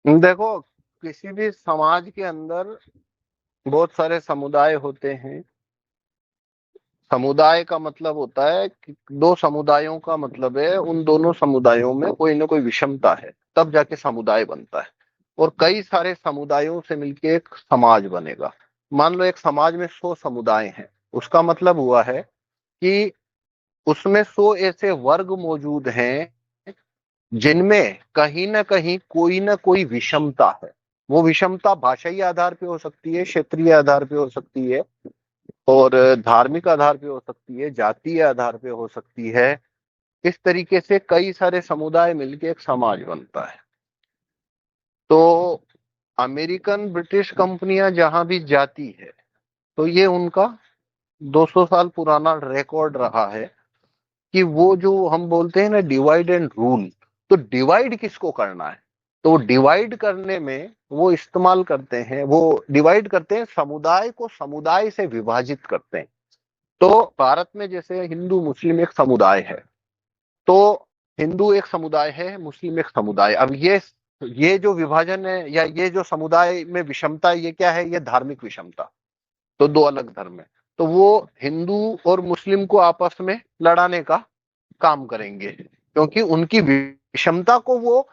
देखो, किसी भी समाज के अंदर बहुत सारे समुदाय होते हैं। समुदाय का मतलब होता है कि दो समुदायों का मतलब है उन दोनों समुदायों में कोई ना कोई विषमता है, तब जाके समुदाय बनता है। और कई सारे समुदायों से मिलके एक समाज बनेगा। मान लो एक समाज में 100 समुदाय हैं, उसका मतलब हुआ है कि उसमें 100 ऐसे वर्ग मौजूद हैं जिनमें कहीं ना कोई विषमता है। वो विषमता भाषाई आधार पे हो सकती है, क्षेत्रीय आधार पे हो सकती है, और धार्मिक आधार पे हो सकती है, जातीय आधार पे हो सकती है। इस तरीके से कई सारे समुदाय मिलके एक समाज बनता है। तो अमेरिकन ब्रिटिश कंपनियां जहां भी जाती है, तो ये उनका 200 साल पुराना रिकॉर्ड रहा है कि वो जो हम बोलते हैं ना, डिवाइड एंड रूल। तो डिवाइड किसको करना है, तो डिवाइड करने में वो इस्तेमाल करते हैं, वो डिवाइड करते हैं, समुदाय को समुदाय से विभाजित करते हैं। तो भारत में जैसे हिंदू मुस्लिम एक समुदाय है, तो हिंदू एक समुदाय है, मुस्लिम एक समुदाय। अब ये जो विभाजन है या ये जो समुदाय में विषमता, ये क्या है? ये धार्मिक विषमता। तो दो अलग धर्म है, तो वो हिंदू और मुस्लिम को आपस में लड़ाने का काम करेंगे, क्योंकि उनकी विषमता को वो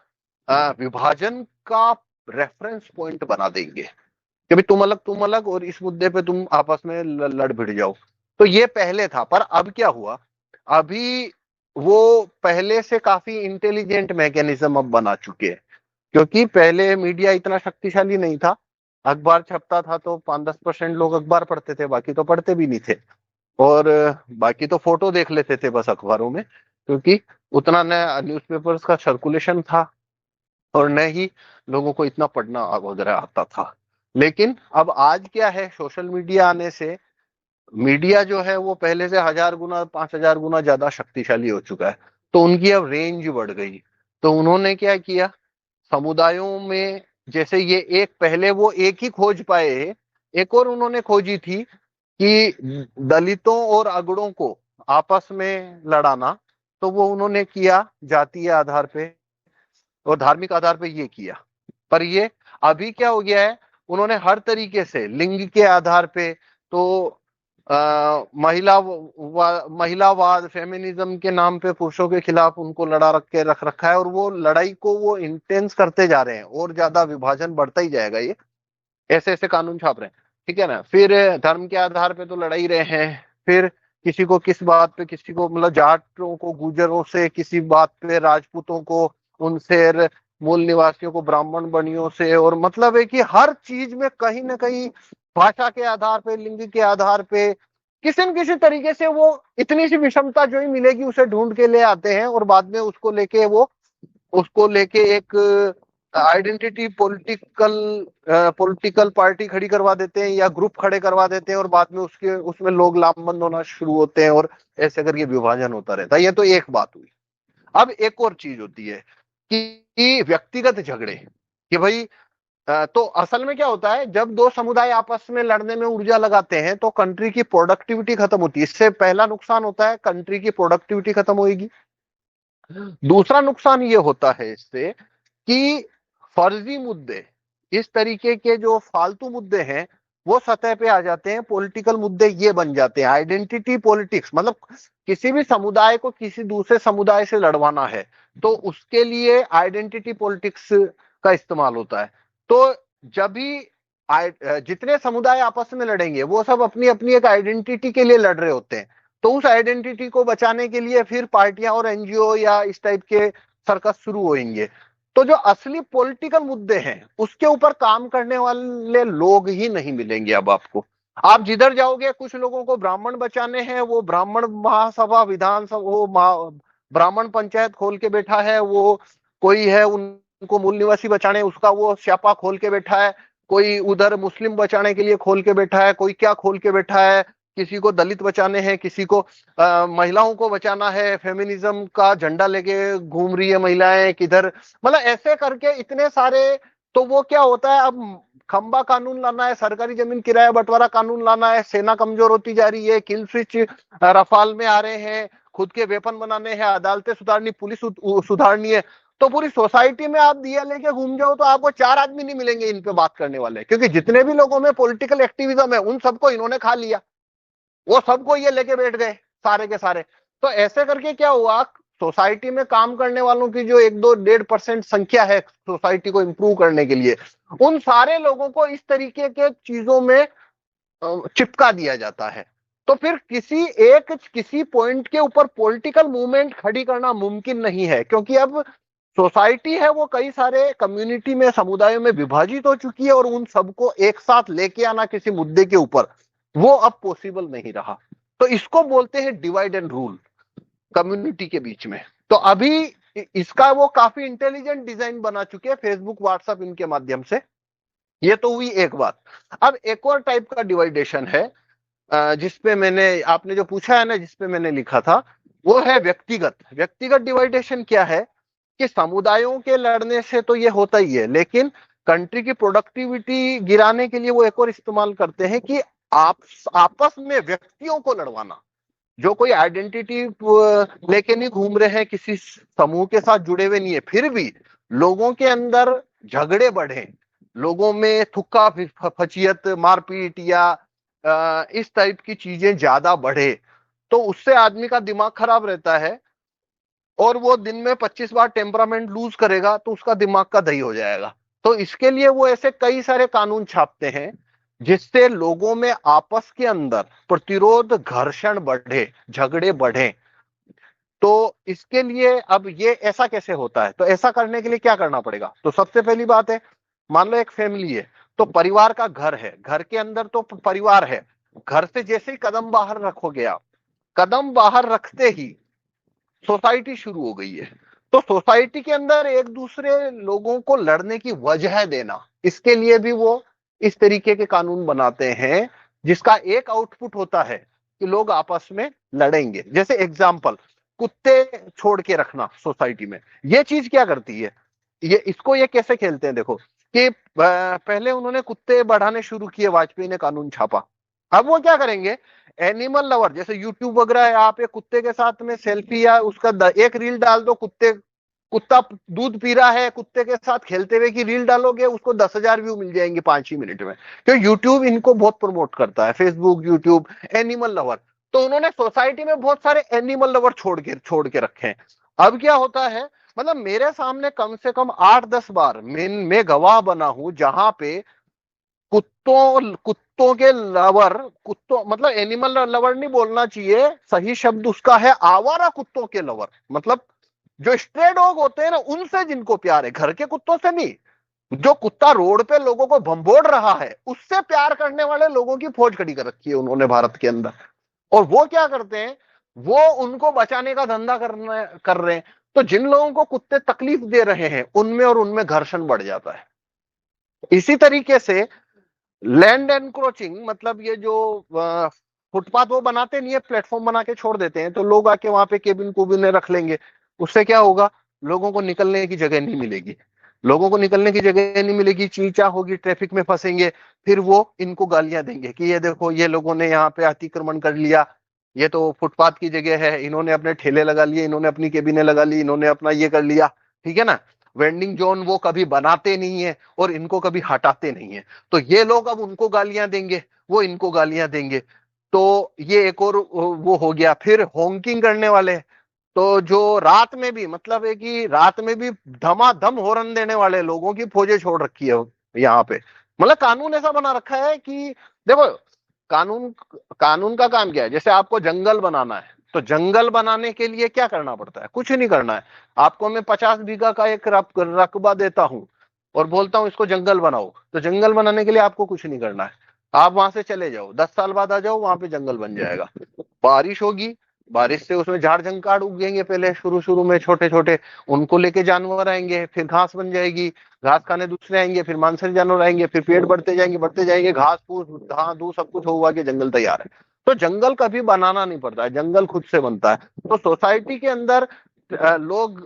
विभाजन का रेफरेंस पॉइंट बना देंगे कि भाई तुम अलग और इस मुद्दे पे तुम आपस में लड़ भिड़ जाओ। तो ये पहले था, पर अब क्या हुआ? अभी वो पहले से काफी इंटेलिजेंट मैकेनिज्म अब बना चुके हैं, क्योंकि पहले मीडिया इतना शक्तिशाली नहीं था। अखबार छपता था तो 5-10% लोग अखबार पढ़ते थे, बाकी तो पढ़ते भी नहीं थे। और बाकी तो फोटो देख लेते थे बस अखबारों में, क्योंकि उतना न न्यूज़पेपर्स का सर्कुलेशन था और न ही लोगों को इतना पढ़ना वगैरह आता था। लेकिन अब आज क्या है, सोशल मीडिया आने से मीडिया जो है वो पहले से 1000 गुना 5000 गुना ज्यादा शक्तिशाली हो चुका है। तो उनकी अब रेंज बढ़ गई। तो उन्होंने क्या किया, समुदायों में, जैसे ये एक पहले वो एक ही खोज पाए, एक और उन्होंने खोजी थी कि दलितों और अगड़ों को आपस में लड़ाना। तो वो उन्होंने किया जातीय आधार पे और धार्मिक आधार पे ये किया। पर ये अभी क्या हो गया है, उन्होंने हर तरीके से लिंग के आधार पे, तो महिलावाद फेमिनिज्म के नाम पे पुरुषों के खिलाफ उनको रख रखा है, और वो लड़ाई को वो इंटेंस करते जा रहे हैं, और ज्यादा विभाजन बढ़ता ही जाएगा। ये ऐसे ऐसे कानून छाप रहे हैं, ठीक है ना। फिर धर्म के आधार पे तो लड़ा ही रहे हैं। फिर किसी को किस बात पे, किसी को मतलब जाटों को गुजरों से, किसी बात पे राजपूतों को उनसे, मूल निवासियों को ब्राह्मण बनियों से, और मतलब है कि हर चीज में कहीं ना कहीं भाषा के आधार पे, लिंग के आधार पे, किसी न किसी तरीके से वो इतनी सी विषमता जो ही मिलेगी उसे ढूंढ के ले आते हैं, और बाद में उसको लेके एक आइडेंटिटी पॉलिटिकल पार्टी खड़ी करवा देते हैं या ग्रुप खड़े करवा देते हैं, और बाद में उसके उसमें लोग लामबंद होना शुरू होते हैं, और ऐसे करके विभाजन होता रहता है। ये तो एक बात हुई। अब एक और चीज होती है कि व्यक्तिगत झगड़े, कि भाई तो असल में क्या होता है, जब दो समुदाय आपस में लड़ने में ऊर्जा लगाते हैं तो कंट्री की प्रोडक्टिविटी खत्म होती है। इससे पहला नुकसान होता है, कंट्री की प्रोडक्टिविटी खत्म होगी। दूसरा नुकसान ये होता है इससे कि फर्जी मुद्दे, इस तरीके के जो फालतू मुद्दे हैं, वो सतह पे आ जाते हैं। पॉलिटिकल मुद्दे ये बन जाते हैं, आइडेंटिटी पॉलिटिक्स, मतलब किसी भी समुदाय को किसी दूसरे समुदाय से लड़वाना है, तो उसके लिए आइडेंटिटी पॉलिटिक्स का इस्तेमाल होता है। तो जब भी जितने समुदाय आपस में लड़ेंगे, वो सब अपनी अपनी एक आइडेंटिटी के लिए लड़ रहे होते हैं। तो उस आइडेंटिटी को बचाने के लिए फिर पार्टियां और एनजीओ या इस टाइप के सर्कस शुरू होंगे। तो जो असली पॉलिटिकल मुद्दे हैं उसके ऊपर काम करने वाले लोग ही नहीं मिलेंगे अब आपको। आप जिधर जाओगे, कुछ लोगों को ब्राह्मण बचाने हैं, वो ब्राह्मण महासभा विधानसभा, ब्राह्मण पंचायत खोल के बैठा है। वो कोई है उनको मूल निवासी बचाने, उसका वो स्यापा खोल के बैठा है। कोई उधर मुस्लिम बचाने के लिए खोल के बैठा है, कोई क्या खोल के बैठा है। किसी को दलित बचाने हैं, किसी को महिलाओं को बचाना है, फेमिनिज्म का झंडा लेके घूम रही है महिलाएं किधर। मतलब ऐसे करके इतने सारे। तो वो क्या होता है, अब खंबा कानून लाना है, सरकारी जमीन किराया बंटवारा कानून लाना है, सेना कमजोर होती जा रही है, किल स्विच रफाल में आ रहे हैं, खुद के वेपन बनाने हैं, अदालतें सुधारनी, पुलिस सुधारनी है। तो पूरी सोसाइटी में आप दिया लेके घूम जाओ तो आपको 4 आदमी नहीं मिलेंगे इन पे बात करने वाले, क्योंकि जितने भी लोगों में पॉलिटिकल एक्टिविज्म है उन सबको इन्होंने खा लिया, वो सबको ये लेके बैठ गए सारे के सारे। तो ऐसे करके क्या हुआ, सोसाइटी में काम करने वालों की जो 1-2-1.5% संख्या है सोसाइटी को इंप्रूव करने के लिए, उन सारे लोगों को इस तरीके के चीजों में चिपका दिया जाता है। तो फिर किसी पॉइंट के ऊपर पॉलिटिकल मूवमेंट खड़ी करना मुमकिन नहीं है, क्योंकि अब सोसाइटी है वो कई सारे कम्युनिटी में, समुदायों में विभाजित हो चुकी है, और उन सबको एक साथ लेके आना किसी मुद्दे के ऊपर वो अब पॉसिबल नहीं रहा। तो इसको बोलते हैं डिवाइड एंड रूल कम्युनिटी के बीच में। तो अभी इसका वो काफी इंटेलिजेंट डिजाइन बना चुके हैं फेसबुक, व्हाट्सएप, इनके माध्यम से। ये तो हुई एक बात। अब एक और टाइप का डिवाइडेशन है जिसपे मैंने, आपने जो पूछा है ना, जिसपे मैंने लिखा था, वो है व्यक्तिगत। व्यक्तिगत डिवाइडेशन क्या है कि समुदायों के लड़ने से तो ये होता ही है, लेकिन कंट्री की प्रोडक्टिविटी गिराने के लिए वो एक और इस्तेमाल करते हैं कि आप आपस में व्यक्तियों को लड़वाना। जो कोई आइडेंटिटी लेके नहीं घूम रहे हैं, किसी समूह के साथ जुड़े हुए नहीं है, फिर भी लोगों के अंदर झगड़े बढ़े, लोगों में थुक्का फचियत, मारपीट या इस टाइप की चीजें ज्यादा बढ़े, तो उससे आदमी का दिमाग खराब रहता है, और वो दिन में 25 बार टेम्परामेंट लूज करेगा तो उसका दिमाग का दही हो जाएगा। तो इसके लिए वो ऐसे कई सारे कानून छापते हैं जिससे लोगों में आपस के अंदर प्रतिरोध, घर्षण बढ़े, झगड़े बढ़े। तो इसके लिए अब ये ऐसा कैसे होता है, तो ऐसा करने के लिए क्या करना पड़ेगा? तो सबसे पहली बात है, मान लो एक फैमिली है, तो परिवार का घर है, घर के अंदर तो परिवार है, घर से जैसे ही कदम बाहर रखोगे आप, कदम बाहर रखते ही सोसाइटी शुरू हो गई है। तो सोसाइटी के अंदर एक दूसरे लोगों को लड़ने की वजह देना, इसके लिए भी वो इस तरीके के कानून बनाते हैं, जिसका एक आउटपुट होता है कि लोग आपस में लड़ेंगे। जैसे एग्जाम्पल, कुत्ते छोड़ के रखना सोसाइटी में, ये चीज क्या करती है, ये कैसे खेलते हैं, देखो कि पहले उन्होंने कुत्ते बढ़ाने शुरू किए, वाजपेयी ने कानून छापा। अब वो क्या करेंगे, एनिमल लवर, जैसे यूट्यूब वगैरह है, आप एक कुत्ते के साथ में सेल्फी या उसका एक रील डाल दो, कुत्ता दूध पी रहा है, कुत्ते के साथ खेलते हुए की रील डालोगे, उसको 10,000 व्यू मिल जाएंगे 5 ही मिनट में, क्योंकि यूट्यूब इनको बहुत प्रमोट करता है, फेसबुक, यूट्यूब, एनिमल लवर। तो उन्होंने सोसाइटी में बहुत सारे एनिमल लवर छोड़ के रखे हैं। अब क्या होता है, मतलब मेरे सामने कम से कम 8-10 बार मैं गवाह बना हूं जहां पे कुत्तों के लवर, कुत्तों मतलब एनिमल लवर नहीं बोलना चाहिए, सही शब्द उसका है आवारा कुत्तों के लवर, मतलब जो स्ट्रे डॉग होते हैं ना, उनसे जिनको प्यार है, घर के कुत्तों से नहीं। जो कुत्ता रोड पे लोगों को भंबोड़ रहा है, उससे प्यार करने वाले लोगों की फौज खड़ी कर रखी है उन्होंने भारत के अंदर। और वो क्या करते हैं, वो उनको बचाने का धंधा कर रहे हैं। तो जिन लोगों को कुत्ते तकलीफ दे रहे हैं, उनमें और उनमें घर्षण बढ़ जाता है। इसी तरीके से लैंड एनक्रोचिंग, मतलब ये जो फुटपाथ वो बनाते नहीं है, प्लेटफॉर्म बना के छोड़ देते हैं, तो लोग आके वहां पे केबिन कुबिन रख लेंगे। उससे क्या होगा, लोगों को निकलने की जगह नहीं मिलेगी, लोगों को निकलने की जगह नहीं मिलेगी, चींचा होगी, ट्रैफिक में फंसेंगे। फिर वो इनको गालियां देंगे कि ये देखो, ये लोगों ने यहाँ पे अतिक्रमण कर लिया, ये तो फुटपाथ की जगह है, इन्होंने अपने ठेले लगा लिए, इन्होंने अपनी केबिनें लगा ली, इन्होंने अपना ये कर लिया। ठीक है ना, वेंडिंग जोन वो कभी बनाते नहीं है और इनको कभी हटाते नहीं है। तो ये लोग अब उनको गालियां देंगे, वो इनको गालियां देंगे। तो ये एक और वो हो गया। फिर होंकिंग करने वाले, तो जो रात में भी, मतलब है कि रात में भी धमाधम हॉर्न देने वाले लोगों की फौजें छोड़ रखी है यहाँ पे। मतलब कानून ऐसा बना रखा है कि देखो, कानून कानून का काम क्या है, जैसे आपको जंगल बनाना है, तो जंगल बनाने के लिए क्या करना पड़ता है, कुछ नहीं करना है। आपको मैं 50 बीघा का एक रकबा देता हूं और बोलता हूं इसको जंगल बनाओ, तो जंगल बनाने के लिए आपको कुछ नहीं करना है। आप वहां से चले जाओ, 10 साल बाद आ जाओ, वहां पे जंगल बन जाएगा। बारिश होगी, बारिश से उसमें झाड़ झंकाड़ उगेंगे, पहले शुरू शुरू में छोटे छोटे, उनको लेके जानवर आएंगे, फिर घास बन जाएगी, घास खाने दूसरे आएंगे, फिर मांसाहारी जानवर आएंगे, फिर पेड़ बढ़ते जाएंगे, घास फूस घास धूस सब कुछ हुआ के जंगल तैयार है। तो जंगल कभी बनाना नहीं पड़ता है, जंगल खुद से बनता है। तो सोसाइटी के अंदर लोग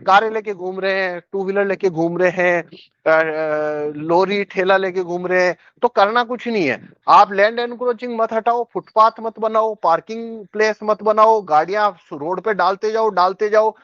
कारें लेके घूम रहे हैं, टू व्हीलर लेके घूम रहे हैं, लोरी ठेला लेके घूम रहे हैं, तो करना कुछ नहीं है। आप लैंड एनक्रोचिंग मत हटाओ, फुटपाथ मत बनाओ, पार्किंग प्लेस मत बनाओ, गाड़ियां रोड पे डालते जाओ डालते जाओ।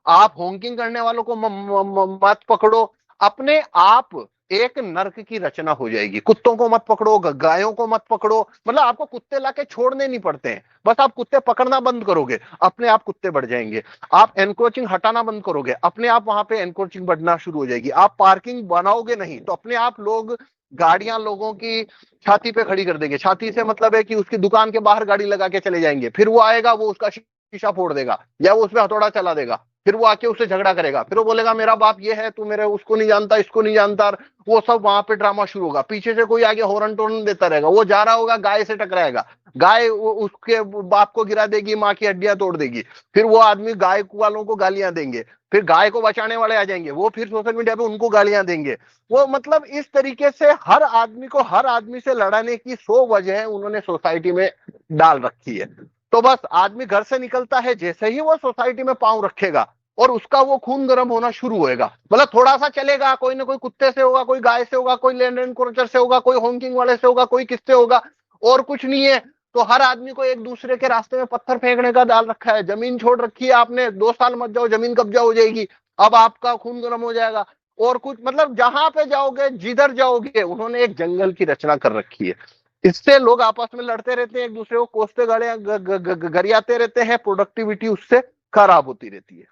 आप हॉकिंग करने वालों को मत पकड़ो, अपने आप एक नर्क की रचना हो जाएगी। कुत्तों को मत पकड़ो, गायों को मत पकड़ो, मतलब आपको कुत्ते लाके छोड़ने नहीं पड़ते हैं, बस आप कुत्ते पकड़ना बंद करोगे, अपने आप कुत्ते बढ़ जाएंगे। आप एनक्रोचिंग हटाना बंद करोगे, अपने आप वहां पे एनक्रोचिंग बढ़ना शुरू हो जाएगी। आप पार्किंग बनाओगे नहीं तो अपने आप लोग गाड़ियां लोगों की छाती पे खड़ी कर देंगे। छाती से मतलब है कि उसकी दुकान के बाहर गाड़ी लगा के चले जाएंगे, फिर वो आएगा, वो उसका शीशा फोड़ देगा या वो उसमें हथौड़ा चला देगा, फिर वो आके उससे झगड़ा करेगा, फिर वो बोलेगा मेरा बाप ये है, तू मेरे उसको नहीं जानता, इसको नहीं जानता। वो सब वहां पे ड्रामा शुरू होगा। पीछे से कोई आगे हॉर्न टोर्न देता रहेगा, वो जा रहा होगा, गाय से टकराएगा, गाय उसके बाप को गिरा देगी, माँ की हड्डियां तोड़ देगी, फिर वो आदमी गाय वालों को गालियां देंगे, फिर गाय को बचाने वाले आ जाएंगे, वो फिर सोशल मीडिया पे उनको गालियां देंगे। वो मतलब इस तरीके से हर आदमी को हर आदमी से लड़ाने की 100 वजह उन्होंने सोसाइटी में डाल रखी है। तो बस आदमी घर से निकलता है, जैसे ही वो सोसाइटी में पांव रखेगा और उसका वो खून गर्म होना शुरू होएगा। मतलब थोड़ा सा चलेगा, कोई ना कोई कुत्ते से होगा, कोई गाय से होगा, कोई लैंड एनक्रोचर से होगा, कोई हॉकिंग वाले से होगा, कोई किससे होगा, और कुछ नहीं है। तो हर आदमी को एक दूसरे के रास्ते में पत्थर फेंकने का डाल रखा है। जमीन छोड़ रखी है आपने, 2 साल मत जाओ, जमीन कब्जा हो जाएगी, अब आपका खून गर्म हो जाएगा। और कुछ मतलब जहां पे जाओगे, जिधर जाओगे, उन्होंने एक जंगल की रचना कर रखी है। इससे लोग आपस में लड़ते रहते हैं, एक दूसरे को कोसते गरियाते रहते हैं, प्रोडक्टिविटी उससे खराब होती रहती है।